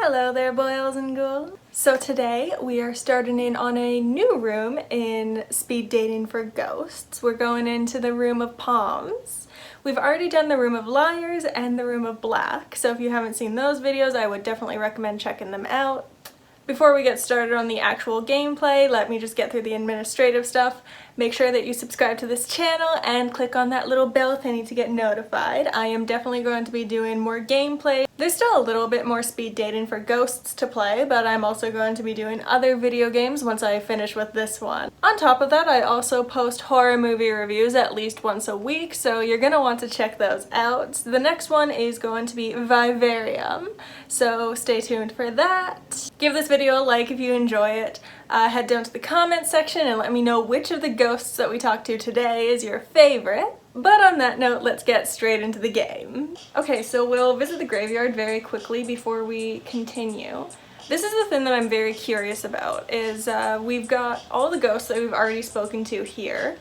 Hello there, boys and ghouls. So today we are starting in on a new room in Speed Dating for Ghosts. We're going into the Room of Palms. We've already done the Room of Liars and the Room of Black, so if you haven't seen those videos, I would definitely recommend checking them out. Before we get started on the actual gameplay, let me just get through the administrative stuff. Make sure that you subscribe to this channel and click on that little bell thingy to get notified. I am definitely going to be doing more gameplay. There's still a little bit more Speed Dating for Ghosts to play, but I'm also going to be doing other video games once I finish with this one. On top of that, I also post horror movie reviews at least once a week, so you're gonna want to check those out. The next one is going to be Vivarium, so stay tuned for that. Give this video a like if you enjoy it. Head down to the comment section and let me know which of the ghosts that we talked to today is your favorite. But on that note, let's get straight into the game. Okay, so we'll visit the graveyard very quickly before we continue. This is the thing that I'm very curious about, is we've got all the ghosts that we've already spoken to here.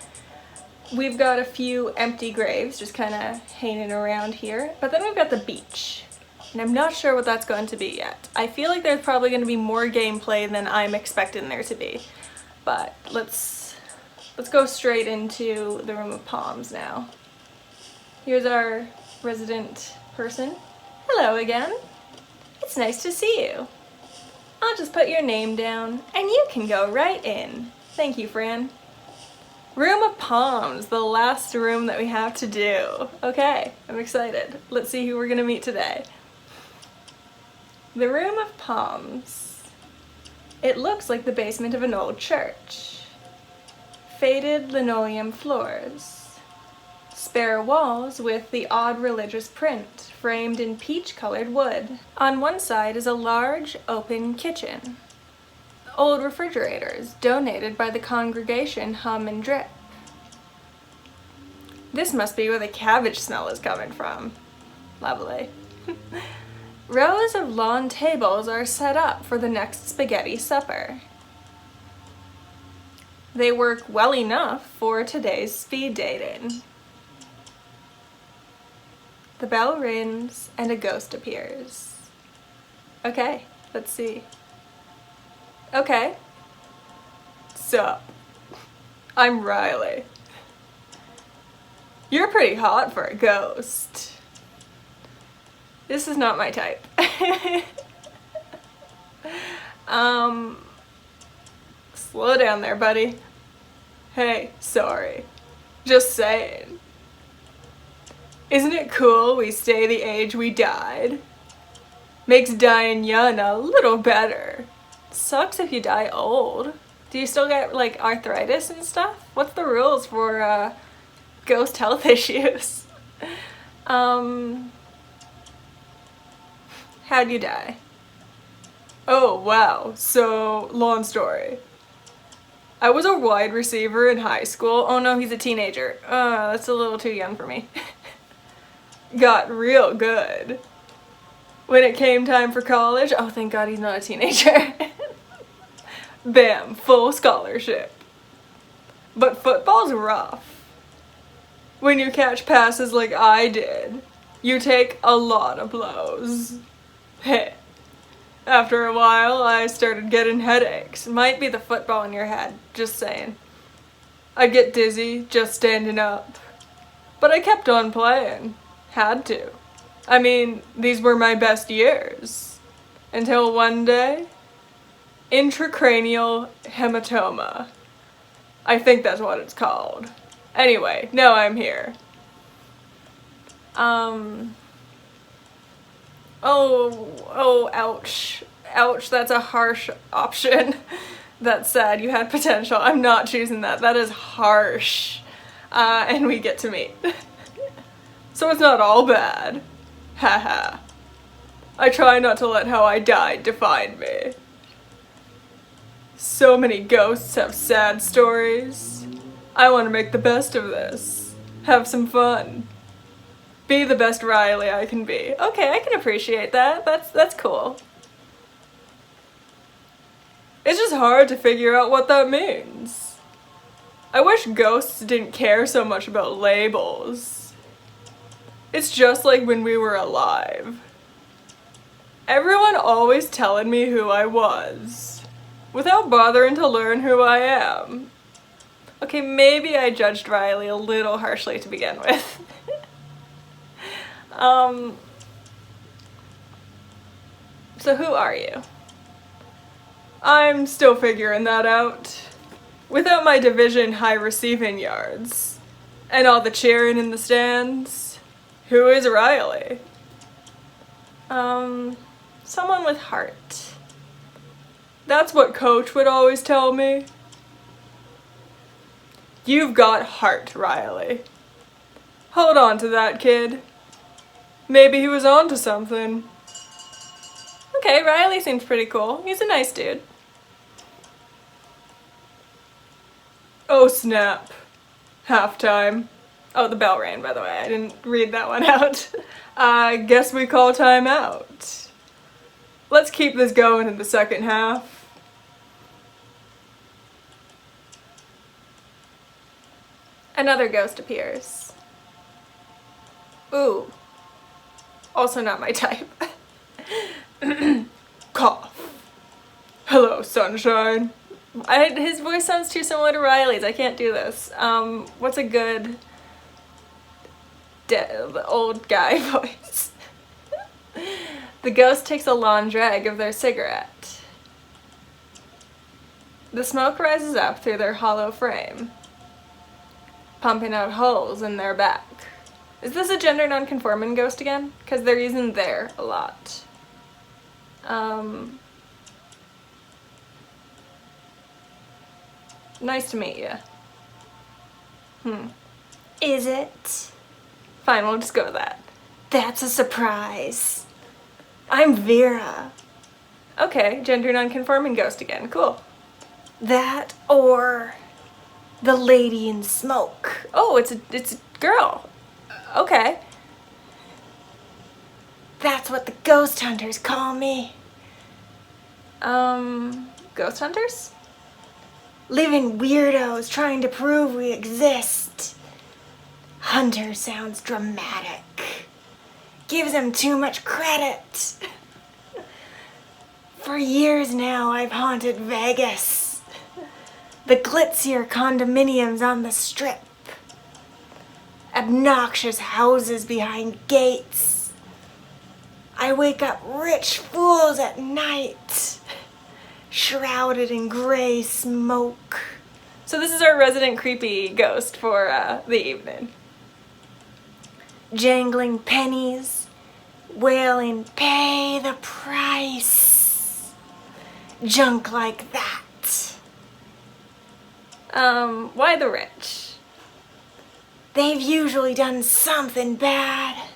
We've got a few empty graves just kind of hanging around here, but then we've got the beach. And I'm not sure what that's going to be yet. I feel like there's probably going to be more gameplay than I'm expecting there to be. But let's go straight into the Room of Palms now. Here's our resident person. Hello again. It's nice to see you. I'll just put your name down and you can go right in. Thank you, Fran. Room of Palms, the last room that we have to do. Okay, I'm excited. Let's see who we're gonna meet today. The Room of Palms. It looks like the basement of an old church. Faded linoleum floors. Spare walls with the odd religious print, framed in peach-colored wood. On one side is a large, open kitchen. Old refrigerators, donated by the congregation hum and drip. This must be where the cabbage smell is coming from. Lovely. Rows of lawn tables are set up for the next spaghetti supper. They work well enough for today's speed dating. The bell rings and a ghost appears. Okay, let's see. Okay. Sup? I'm Riley. You're pretty hot for a ghost. This is not my type. Slow down there, buddy. Hey, sorry. Just saying. Isn't it cool we stay the age we died? Makes dying young a little better. Sucks if you die old. Do you still get, like, arthritis and stuff? What's the rules for, ghost health issues? How'd you die? Oh, wow. So, long story. I was a wide receiver in high school. Oh no, he's a teenager. That's a little too young for me. Got real good. When it came time for college, oh thank God he's not a teenager. Bam, full scholarship. But football's rough. When you catch passes like I did, you take a lot of blows. Hey. After a while, I started getting headaches. Might be the football in your head, just saying. I'd get dizzy just standing up. But I kept on playing. Had to. I mean, these were my best years. Until one day, intracranial hematoma. I think that's what it's called. Anyway, now I'm here. Oh, ouch. Ouch, that's a harsh option. That's sad, you had potential. I'm not choosing that. That is harsh. And we get to meet. So it's not all bad. Haha. I try not to let how I died define me. So many ghosts have sad stories. I want to make the best of this. Have some fun. Be the best Riley I can be. Okay, I can appreciate that. That's cool. It's just hard to figure out what that means. I wish ghosts didn't care so much about labels. It's just like when we were alive. Everyone always telling me who I was, without bothering to learn who I am. Okay, maybe I judged Riley a little harshly to begin with. So who are you? I'm still figuring that out. Without my division high receiving yards, and all the cheering in the stands, who is Riley? Someone with heart. That's what Coach would always tell me. You've got heart, Riley. Hold on to that, kid. Maybe he was onto something. Okay, Riley seems pretty cool. He's a nice dude. Oh snap. Halftime. Oh, the bell rang, by the way. I didn't read that one out. Guess we call time out. Let's keep this going in the second half. Another ghost appears. Ooh. Also not my type. Cough. Hello, sunshine. His voice sounds too similar to Riley's. I can't do this. What's a good old guy voice? The ghost takes a long drag of their cigarette. The smoke rises up through their hollow frame, pumping out holes in their back. Is this a gender non-conforming ghost again? Because they're using there a lot. Nice to meet you. Is it? Fine, we'll just go with that. That's a surprise. I'm Vera. Okay, gender non-conforming ghost again. Cool. That or the lady in smoke. Oh, it's a girl. Okay. That's what the ghost hunters call me. Ghost hunters? Living weirdos trying to prove we exist. Hunter sounds dramatic. Gives them too much credit. For years now, I've haunted Vegas. The glitzier condominiums on the strip. Obnoxious houses behind gates. I wake up rich fools at night, shrouded in gray smoke. So this is our resident creepy ghost for the evening. Jangling pennies, wailing, pay the price. Junk like that. Why the rich? They've usually done something bad.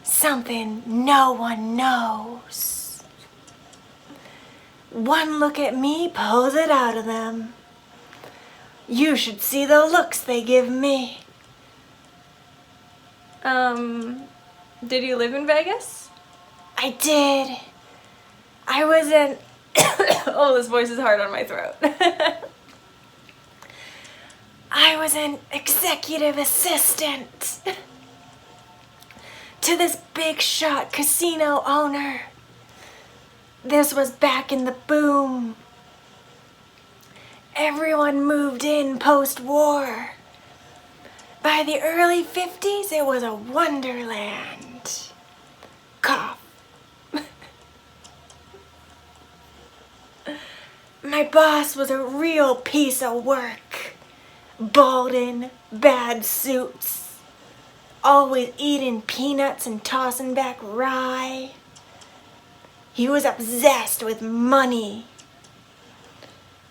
Something no one knows. One look at me pulls it out of them. You should see the looks they give me. Did you live in Vegas? I did. I was in... Oh, this voice is hard on my throat. I was an executive assistant to this big shot casino owner. This was back in the boom. Everyone moved in post-war. By the early 50s, it was a wonderland. Cough. My boss was a real piece of work. Balding, bad suits. Always eating peanuts and tossing back rye. He was obsessed with money.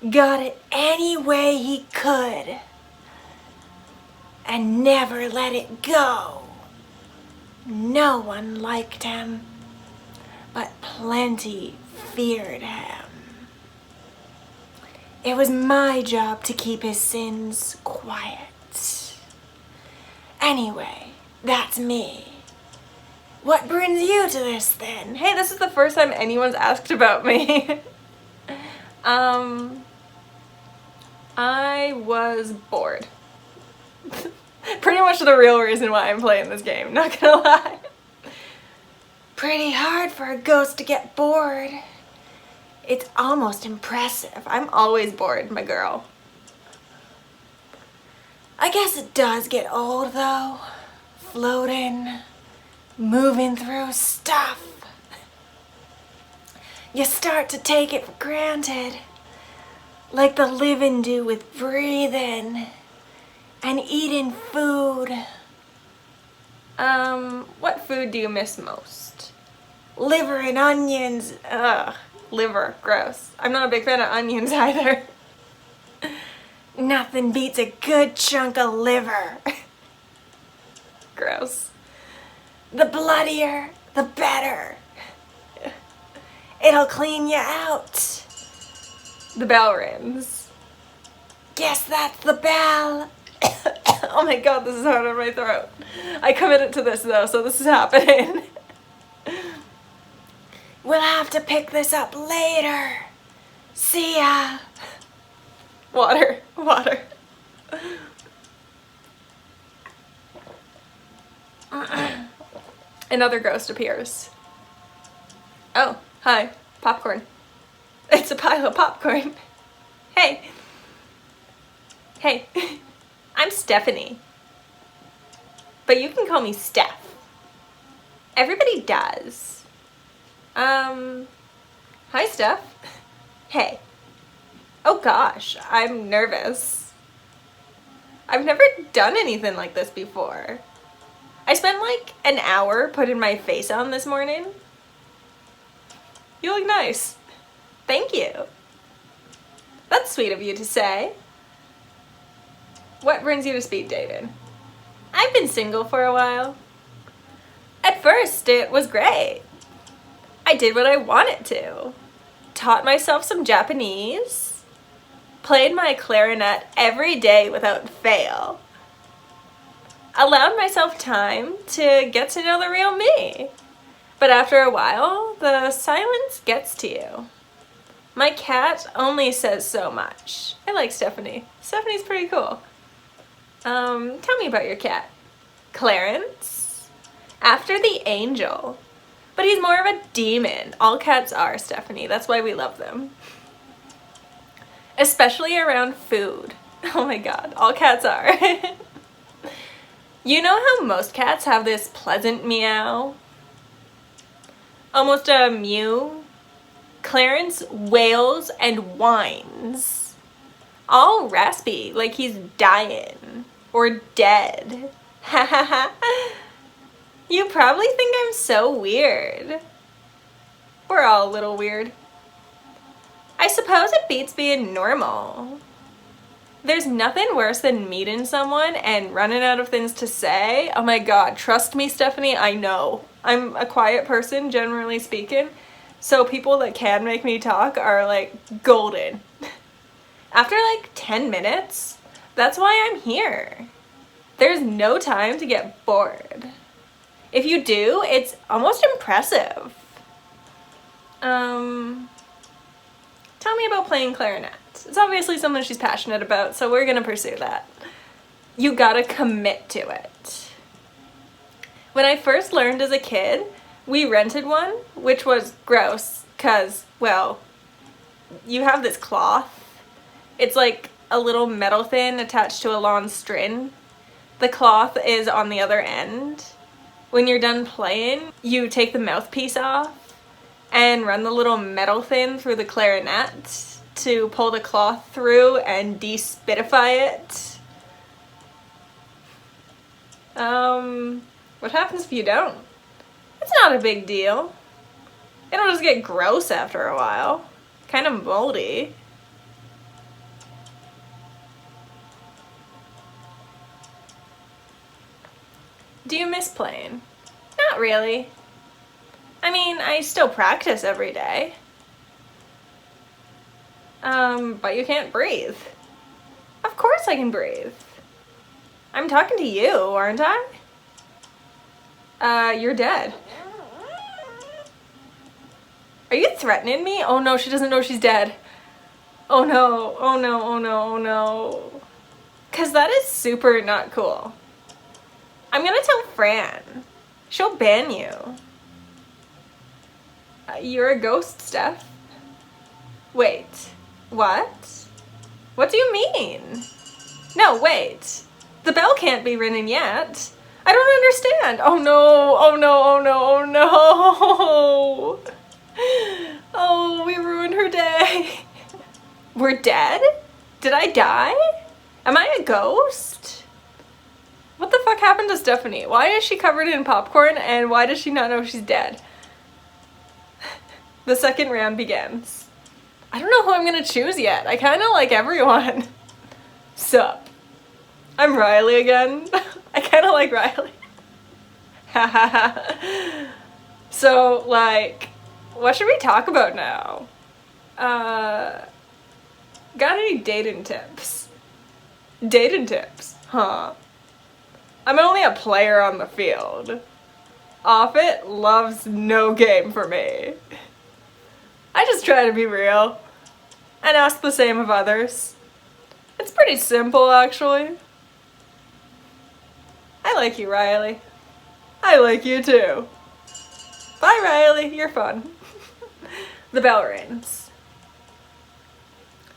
Got it any way he could. And never let it go. No one liked him, but plenty feared him. It was my job to keep his sins quiet. Anyway, that's me. What brings you to this then? Hey, this is the first time anyone's asked about me. I was bored. Pretty much the real reason why I'm playing this game, not gonna lie. pretty hard for a ghost to get bored. It's almost impressive. I'm always bored, my girl. I guess it does get old though. Floating, moving through stuff. You start to take it for granted. Like the living do with breathing and eating food. What food do you miss most? Liver and onions. Ugh, liver, gross. I'm not a big fan of onions either. Nothing beats a good chunk of liver. Gross. The bloodier, the better. It'll clean you out. The bell rings. Guess that's the bell. Oh my god, this is hard on my throat. I committed to this though, so this is happening. We'll have to pick this up later. See ya. Water, water. Another ghost appears. Oh, hi, popcorn. It's a pile of popcorn. Hey. Hey, I'm Stephanie. But you can call me Steph. Everybody does. Hi, Steph. Hey. Oh gosh, I'm nervous. I've never done anything like this before. I spent like an hour putting my face on this morning. You look nice. Thank you. That's sweet of you to say. What brings you to speed dating? I've been single for a while. At first, it was great. I did what I wanted to. Taught myself some Japanese. Played my clarinet every day without fail. Allowed myself time to get to know the real me. But after a while, the silence gets to you. My cat only says so much. I like Stephanie. Stephanie's pretty cool. Tell me about your cat. Clarence? After the angel. But he's more of a demon. All cats are, Stephanie. That's why we love them. Especially around food. Oh my god, all cats are. You know how most cats have this pleasant meow? Almost a mew? Clarence wails and whines. All raspy, like he's dying. Or dead. Ha ha ha. You probably think I'm so weird. We're all a little weird. I suppose it beats being normal. There's nothing worse than meeting someone and running out of things to say. Oh my god, trust me, Stephanie, I know. I'm a quiet person, generally speaking, so people that can make me talk are like golden. After like 10 minutes, that's why I'm here. There's no time to get bored. If you do, it's almost impressive. Tell me about playing clarinet. It's obviously something she's passionate about, so we're gonna pursue that. You gotta commit to it. When I first learned as a kid, we rented one, which was gross, cause, well, you have this cloth. It's like a little metal thing attached to a long string. The cloth is on the other end. When you're done playing, you take the mouthpiece off and run the little metal thing through the clarinet to pull the cloth through and despitify it. What happens if you don't? It's not a big deal. It'll just get gross after a while. Kind of moldy. Do you miss playing? Not really. I mean, I still practice every day. But you can't breathe. Of course I can breathe. I'm talking to you, aren't I? You're dead. Are you threatening me? Oh no, she doesn't know she's dead. Oh no, oh no, oh no, oh no. 'Cause that is super not cool. I'm gonna tell Fran. She'll ban you. You're a ghost, Steph. Wait, what? What do you mean? No, wait. The bell can't be ringing yet. I don't understand. Oh no, oh no, oh no, oh no. Oh, we ruined her day. We're dead? Did I die? Am I a ghost? What the fuck happened to Stephanie? Why is she covered in popcorn and why does she not know she's dead? The second round begins. I don't know who I'm gonna choose yet. I kinda like everyone. Sup? I'm Riley again. I kinda like Riley. So, like, what should we talk about now? Got any dating tips? Dating tips, huh? I'm only a player on the field. Off it loves no game for me. I just try to be real and ask the same of others. It's pretty simple, actually. I like you, Riley. I like you too. Bye, Riley. You're fun. The bell rings.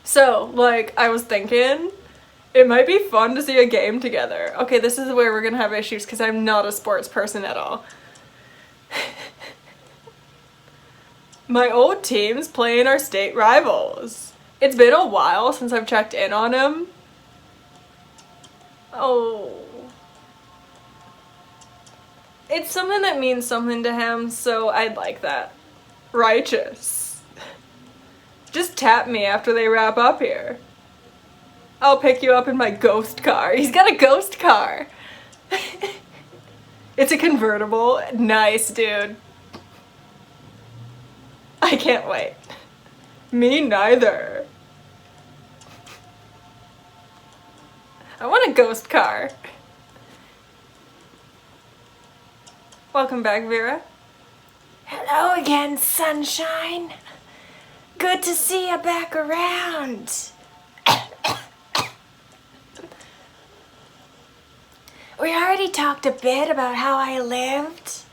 So, like, I was thinking, it might be fun to see a game together. Okay, this is where we're gonna have issues because I'm not a sports person at all. My old team's playing our state rivals. It's been a while since I've checked in on him. Oh. It's something that means something to him, so I'd like that. Righteous. Just tap me after they wrap up here. I'll pick you up in my ghost car. He's got a ghost car. It's a convertible. Nice, dude. I can't wait. Me neither. I want a ghost car. Welcome back, Vera. Hello again, sunshine. Good to see you back around. We already talked a bit about how I lived,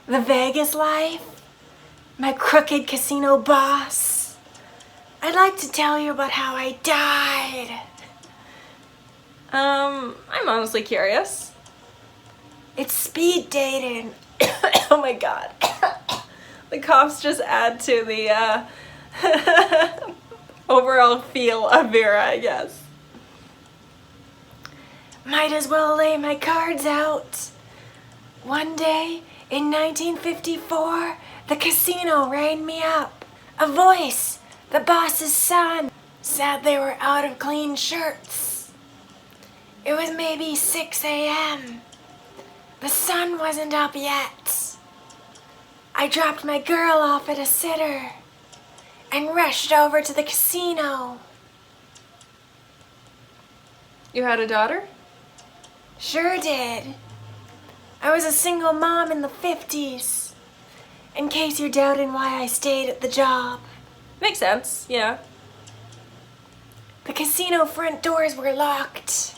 the Vegas life, my crooked casino boss. I'd like to tell you about how I died. I'm honestly curious. It's speed dating. Oh my god. The coughs just add to the overall feel of Vera, I guess. Might as well lay my cards out. One day in 1954, the casino rang me up. A voice, the boss's son, said they were out of clean shirts. It was maybe 6 a.m. The sun wasn't up yet. I dropped my girl off at a sitter and rushed over to the casino. You had a daughter? Sure did. I was a single mom in the 50s. In case you're doubting why I stayed at the job. Makes sense, yeah. The casino front doors were locked.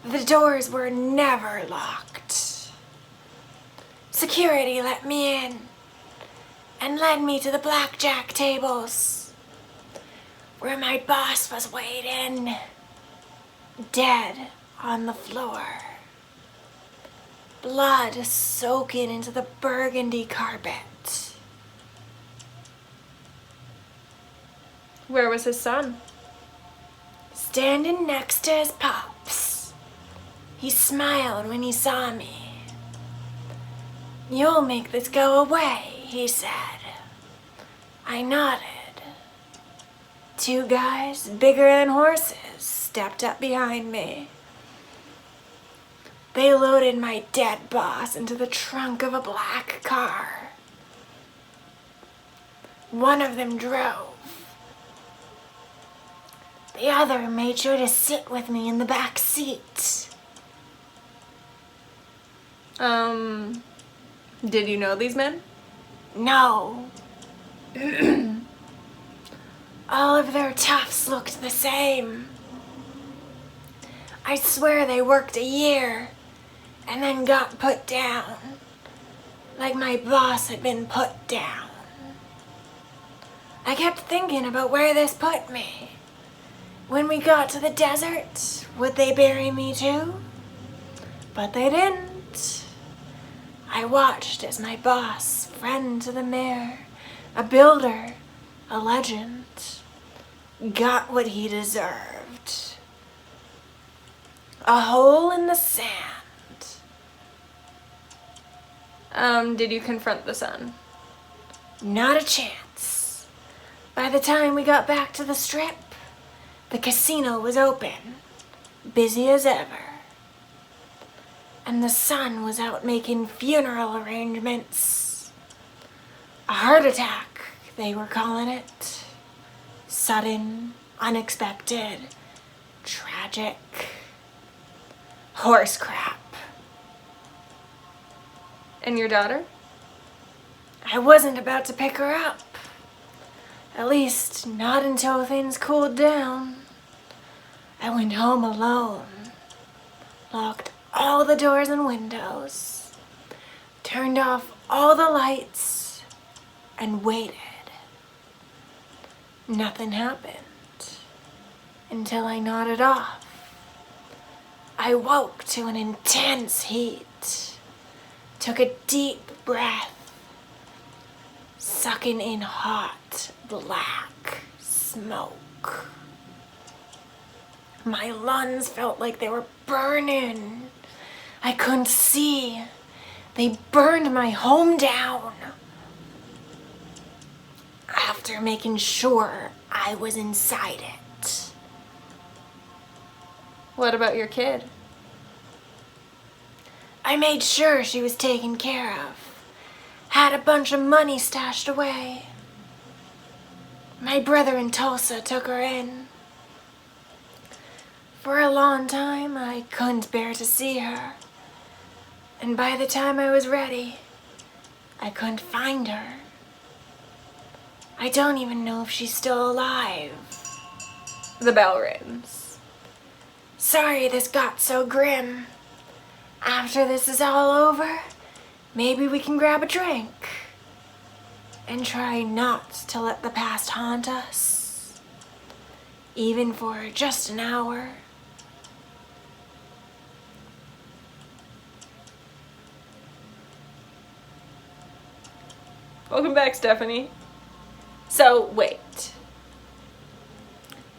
The doors were never locked. Security let me in and led me to the blackjack tables, where my boss was waiting, dead on the floor. Blood soaking into the burgundy carpet. Where was his son? Standing next to his pops. He smiled when he saw me. "You'll make this go away," he said. I nodded. Two guys bigger than horses stepped up behind me. They loaded my dead boss into the trunk of a black car. One of them drove. The other made sure to sit with me in the back seat. Did you know these men? No. All of their tufts looked the same. I swear they worked a year and then got put down, like my boss had been put down. I kept thinking about where this put me. When we got to the desert, would they bury me too? But they didn't. I watched as my boss, friend to the mayor, a builder, a legend, got what he deserved. A hole in the sand. Did you confront the son? Not a chance. By the time we got back to the strip, the casino was open, busy as ever. And the son was out making funeral arrangements. A heart attack, they were calling it. Sudden, unexpected, tragic. Horse crap. And your daughter? I wasn't about to pick her up. At least, not until things cooled down. I went home alone, locked all the doors and windows, turned off all the lights, and waited. Nothing happened until I nodded off. I woke to an intense heat, took a deep breath, sucking in hot, black smoke. My lungs felt like they were burning. I couldn't see. They burned my home down. After making sure I was inside it. What about your kid? I made sure she was taken care of. Had a bunch of money stashed away. My brother in Tulsa took her in. For a long time, I couldn't bear to see her. And by the time I was ready, I couldn't find her. I don't even know if she's still alive. The bell rings. Sorry this got so grim. After this is all over, maybe we can grab a drink. And try not to let the past haunt us. Even for just an hour. Welcome back, Stephanie. So, wait.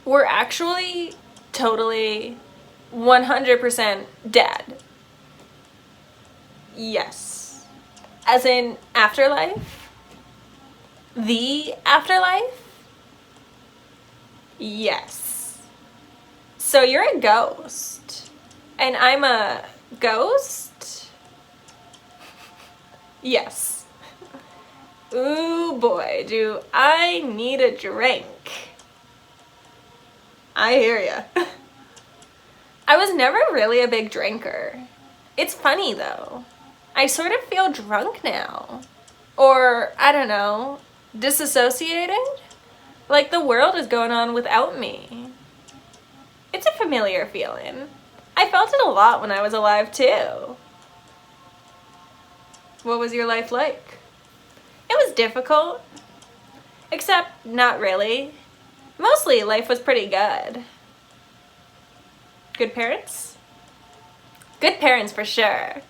We're actually totally 100% dead. Yes. As in afterlife? The afterlife? Yes. So you're a ghost. And I'm a ghost? Yes. Ooh boy, do I need a drink. I hear ya. I was never really a big drinker. It's funny though. I sort of feel drunk now. Or, I don't know, disassociated? Like the world is going on without me. It's a familiar feeling. I felt it a lot when I was alive too. What was your life like? It was difficult. Except, not really. Mostly, life was pretty good. Good parents? Good parents for sure.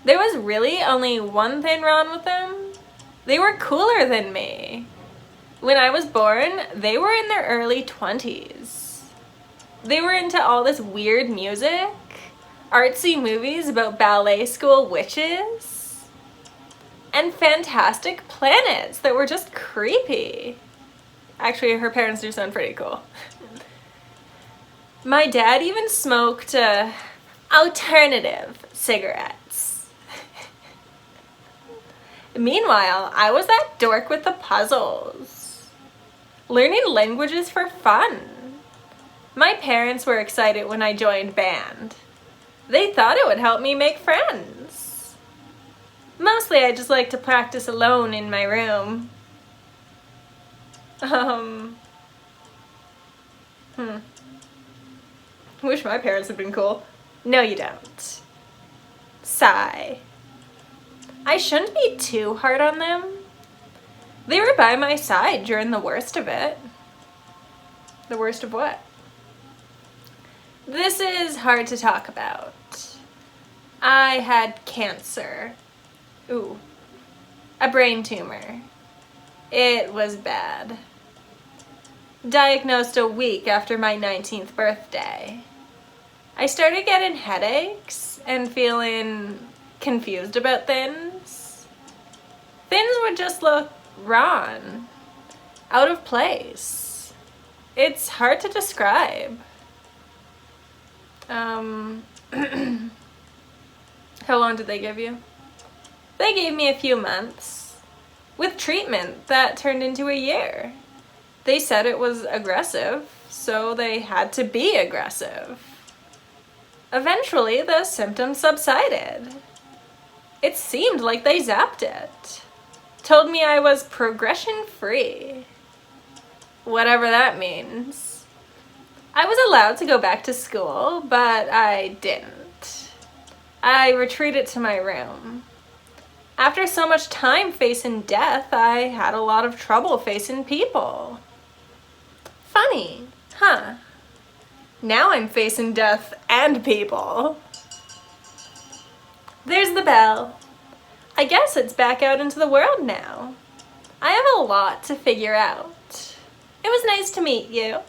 There was really only one thing wrong with them. They were cooler than me. When I was born, they were in their early 20s. They were into all this weird music, artsy movies about ballet school witches, and fantastic planets that were just creepy. Actually, her parents do sound pretty cool. My dad even smoked alternative cigarettes. Meanwhile, I was that dork with the puzzles. Learning languages for fun. My parents were excited when I joined band. They thought it would help me make friends. Mostly I just like to practice alone in my room. Wish my parents had been cool. No, you don't. Sigh. I shouldn't be too hard on them. They were by my side during the worst of it. The worst of what? This is hard to talk about. I had cancer. Ooh. A brain tumor. It was bad. Diagnosed a week after my 19th birthday. I started getting headaches and feeling confused about things. Things would just look wrong, out of place. It's hard to describe. How long did they give you? They gave me a few months, with treatment that turned into a year. They said it was aggressive, so they had to be aggressive. Eventually, the symptoms subsided. It seemed like they zapped it. Told me I was progression-free. Whatever that means. I was allowed to go back to school, but I didn't. I retreated to my room. After so much time facing death, I had a lot of trouble facing people. Funny, huh? Now I'm facing death and people. There's the bell. I guess it's back out into the world now. I have a lot to figure out. It was nice to meet you.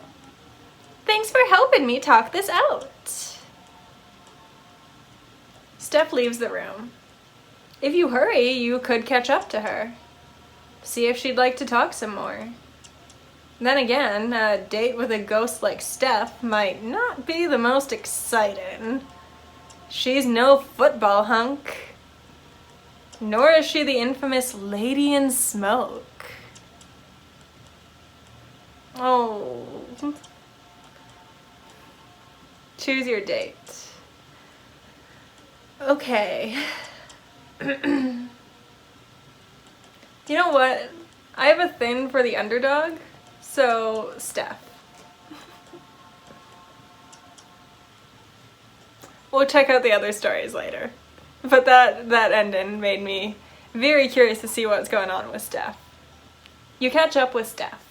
Thanks for helping me talk this out. Steph leaves the room. If you hurry, you could catch up to her. See if she'd like to talk some more. Then again, a date with a ghost like Steph might not be the most exciting. She's no football hunk. Nor is she the infamous Lady in Smoke. Oh. Choose your date. Okay. You know what? I have a thing for the underdog, so Steph. We'll check out the other stories later. But that ending made me very curious to see what's going on with Steph. You catch up with Steph.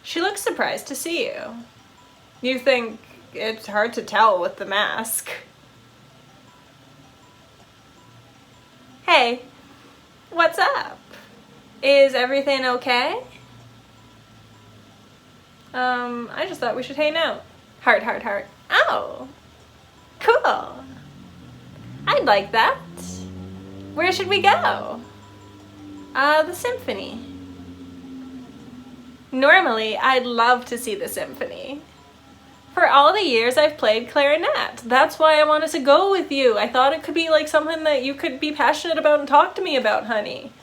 She looks surprised to see you. You think it's hard to tell with the mask. Hey, what's up? Is everything okay? I just thought we should hang out. Heart, heart, heart. Oh, cool. I'd like that. Where should we go? The symphony. Normally, I'd love to see the symphony. For all the years I've played clarinet. That's why I wanted to go with you. I thought it could be like something that you could be passionate about and talk to me about, honey.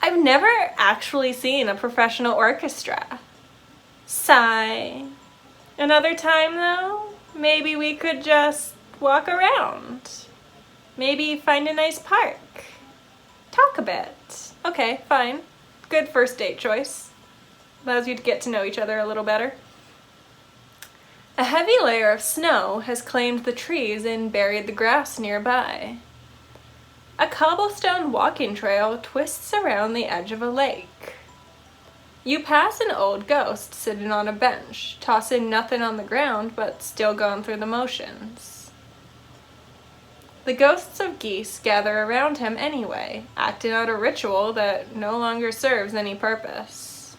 I've never actually seen a professional orchestra. Sigh. Another time though, maybe we could just walk around. Maybe find a nice park. Talk a bit. Okay, fine. Good first date choice. Allows you to get to know each other a little better. A heavy layer of snow has claimed the trees and buried the grass nearby. A cobblestone walking trail twists around the edge of a lake. You pass an old ghost sitting on a bench, tossing nothing on the ground but still going through the motions. The ghosts of geese gather around him anyway, acting out a ritual that no longer serves any purpose.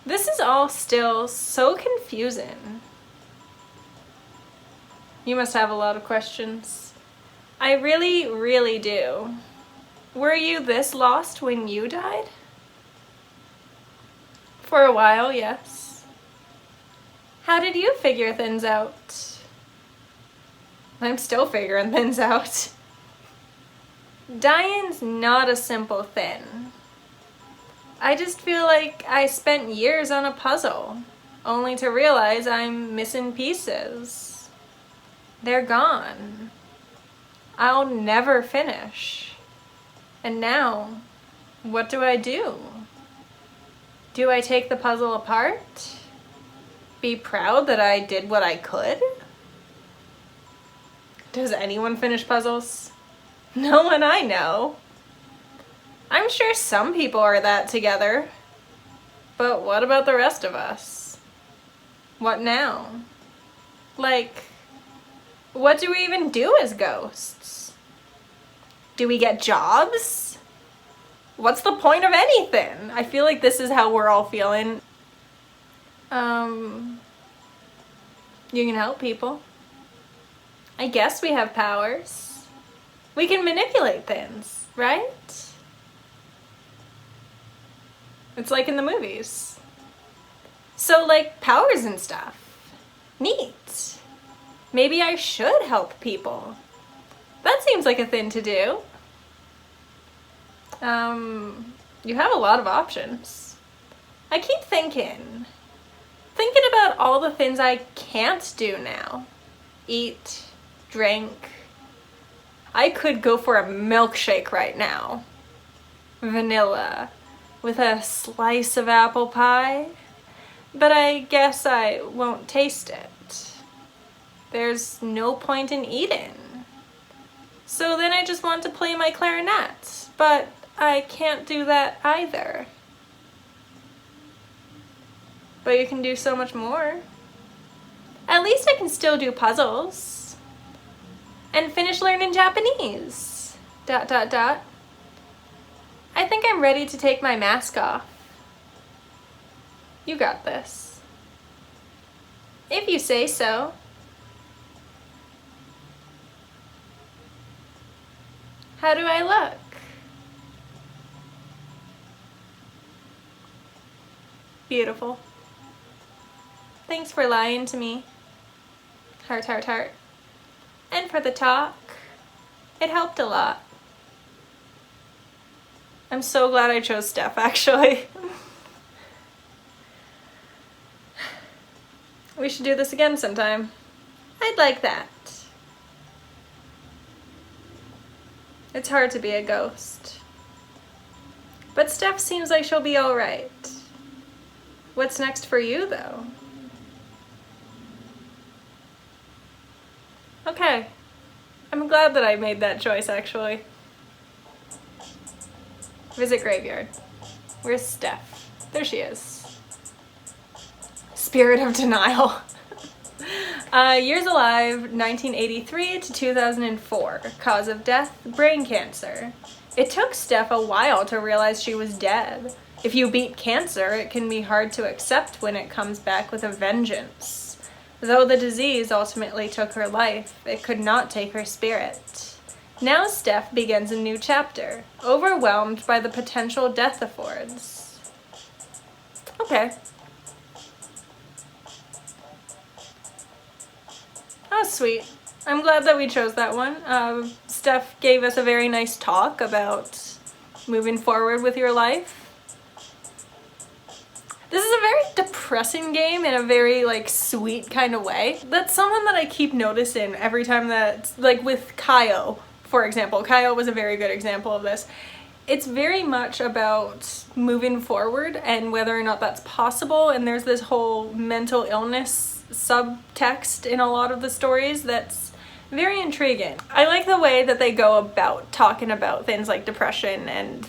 This is all still so confusing. You must have a lot of questions. I really, really do. Were you this lost when you died? For a while, yes. How did you figure things out? I'm still figuring things out. Dying's not a simple thing. I just feel like I spent years on a puzzle, only to realize I'm missing pieces. They're gone. I'll never finish. And now, what do I do? Do I take the puzzle apart? Be proud that I did what I could? Does anyone finish puzzles? No one I know. I'm sure some people are that together. But what about the rest of us? What now? Like, what do we even do as ghosts? Do we get jobs? What's the point of anything? I feel like this is how we're all feeling. You can help people. I guess we have powers. We can manipulate things, right? It's like in the movies. So like powers and stuff. Neat. Maybe I should help people. That seems like a thing to do. You have a lot of options. I keep thinking about all the things I can't do now. Eat, drink. I could go for a milkshake right now. Vanilla, with a slice of apple pie. But I guess I won't taste it. There's no point in eating. So then I just want to play my clarinet, but I can't do that either. But you can do so much more. At least I can still do puzzles. And finish learning Japanese. ... I think I'm ready to take my mask off. You got this. If you say so. How do I look? Beautiful. Thanks for lying to me. Heart, heart, heart. And for the talk. It helped a lot. I'm so glad I chose Steph, actually. We should do this again sometime. I'd like that. It's hard to be a ghost. But Steph seems like she'll be alright. What's next for you, though? Okay. I'm glad that I made that choice, actually. Visit graveyard. Where's Steph? There she is. Spirit of denial. Years alive, 1983 to 2004. Cause of death, brain cancer. It took Steph a while to realize she was dead. If you beat cancer, it can be hard to accept when it comes back with a vengeance. Though the disease ultimately took her life, it could not take her spirit. Now Steph begins a new chapter, overwhelmed by the potential death affords. Okay. Oh, sweet. I'm glad that we chose that one. Steph gave us a very nice talk about moving forward with your life. This is a very depressing game in a very like sweet kind of way. That's something that I keep noticing every time that, like with Kaio, for example. Kaio was a very good example of this. It's very much about moving forward and whether or not that's possible, and there's this whole mental illness subtext in a lot of the stories that's very intriguing. I like the way that they go about talking about things like depression and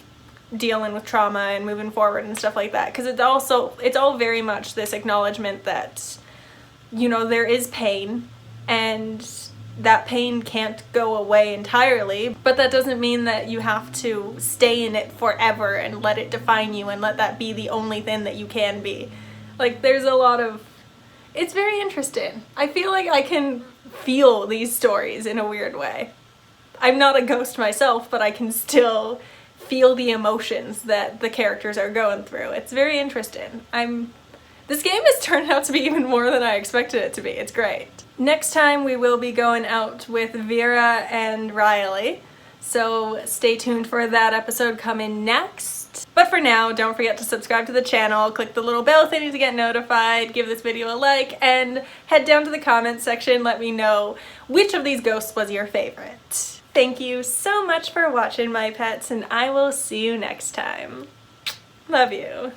dealing with trauma and moving forward and stuff like that, because it's all very much this acknowledgement that, you know, there is pain and that pain can't go away entirely, but that doesn't mean that you have to stay in it forever and let it define you and let that be the only thing that you can be. Like, there's a lot of... It's very interesting. I feel like I can feel these stories in a weird way. I'm not a ghost myself, but I can still feel the emotions that the characters are going through. It's very interesting. This game has turned out to be even more than I expected it to be. It's great. Next time we will be going out with Vera and Riley, so stay tuned for that episode coming next. But for now, don't forget to subscribe to the channel, click the little bell thingy to get notified, give this video a like, and head down to the comments section, let me know which of these ghosts was your favorite. Thank you so much for watching, my pets, and I will see you next time. Love you.